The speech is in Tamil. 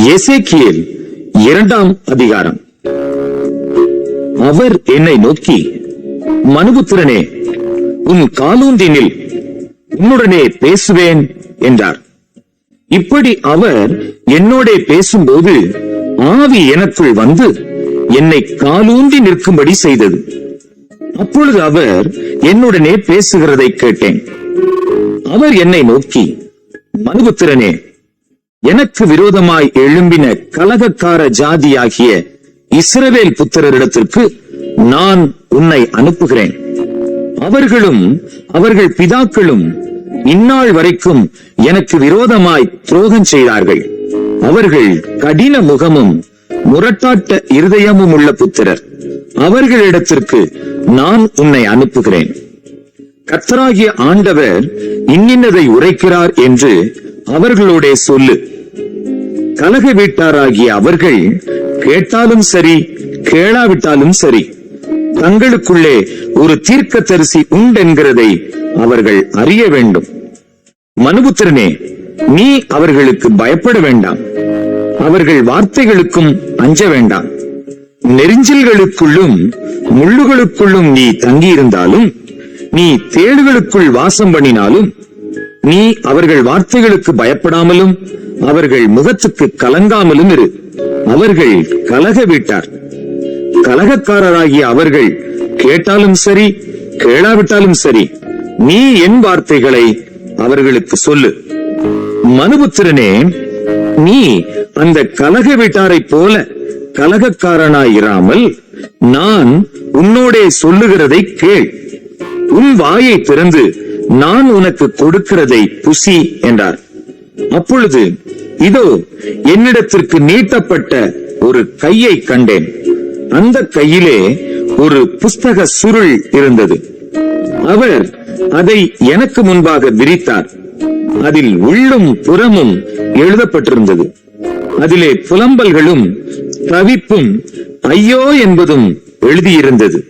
எசேக்கியேல் 2ஆம் அதிகாரம். அவர் என்னை நோக்கி, மனுபுத்திரனே, உன் காலூன்றினில், உன்னுடனே பேசுவேன் என்றார். இப்படி அவர் என்னோடே பேசும்போது ஆவி எனக்குள் வந்து என்னை காலூன்றி நிற்கும்படி செய்தது. அப்பொழுது அவர் என்னுடனே பேசுகிறதை கேட்டேன். அவர் என்னை நோக்கி, மனுபுத்திரனே, எனக்கு விரோதமாய் எழும்பின கலகக்கார ஜாதியாகிய இஸ்ரவேல் புத்திரரிடத்திற்கு நான் உன்னை அனுப்புகிறேன். அவர்களும் அவர்கள் பிதாக்களும் இந்நாள் வரைக்கும் எனக்கு விரோதமாய் துரோகம் செய்தார்கள். அவர்கள் கடின முகமும் முரட்டாட்ட இருதயமும் உள்ள புத்திரர். அவர்களிடத்திற்கு நான் உன்னை அனுப்புகிறேன். கர்த்தராகிய ஆண்டவர் இன்னின்னதை உரைக்கிறார் என்று அவர்களோடே சொல்லு. கலக வீட்டாராகிய அவர்கள் கேட்டாலும் சரி, கேளாவிட்டாலும் சரி, தங்களுக்குள்ளே ஒரு தீர்க்கதரிசி உண்டென்கிறதை அவர்கள் அறிய வேண்டும். மனுபுத்திரனே, நீ அவர்களுக்கு பயப்பட வேண்டாம். அவர்கள் வார்த்தைகளுக்கும் அஞ்ச வேண்டாம். நெரிஞ்சில்களுக்குள்ளும் முள்ளுகளுக்குள்ளும் நீ தங்கியிருந்தாலும், நீ தேடுகளுக்குள் வாசம் பண்ணினாலும், நீ அவர்கள் வார்த்தைகளுக்கு பயப்படாமலும் அவர்கள் முகத்துக்கு கலங்காமலும் இரு. அவர்கள் கலக வீட்டார். கலகக்காரராகிய அவர்கள் கேட்டாலும் சரி, கேளாவிட்டாலும் சரி, நீ என் வார்த்தைகளை அவர்களுக்கு சொல்லு. மனுபுத்திரனே, நீ அந்த கலக வீட்டாரைப் போல கலகக்காரனாயிராமல் நான் உன்னோடே சொல்லுகிறதை கேள். உன் வாயை திறந்து நான் உனக்கு கொடுக்கிறதை புசி என்றார். அப்பொழுது இதோ, என்னிடத்திற்கு நீட்டப்பட்ட ஒரு கையை கண்டேன். அந்த கையிலே ஒரு புஸ்தக சுருள் இருந்தது. அவர் அதை எனக்கு முன்பாக விரித்தார். அதில் உள்ளும் புறமும் எழுதப்பட்டிருந்தது. அதிலே புலம்பல்களும் தவிப்பும் ஐயோ என்பதும் எழுதியிருந்தது.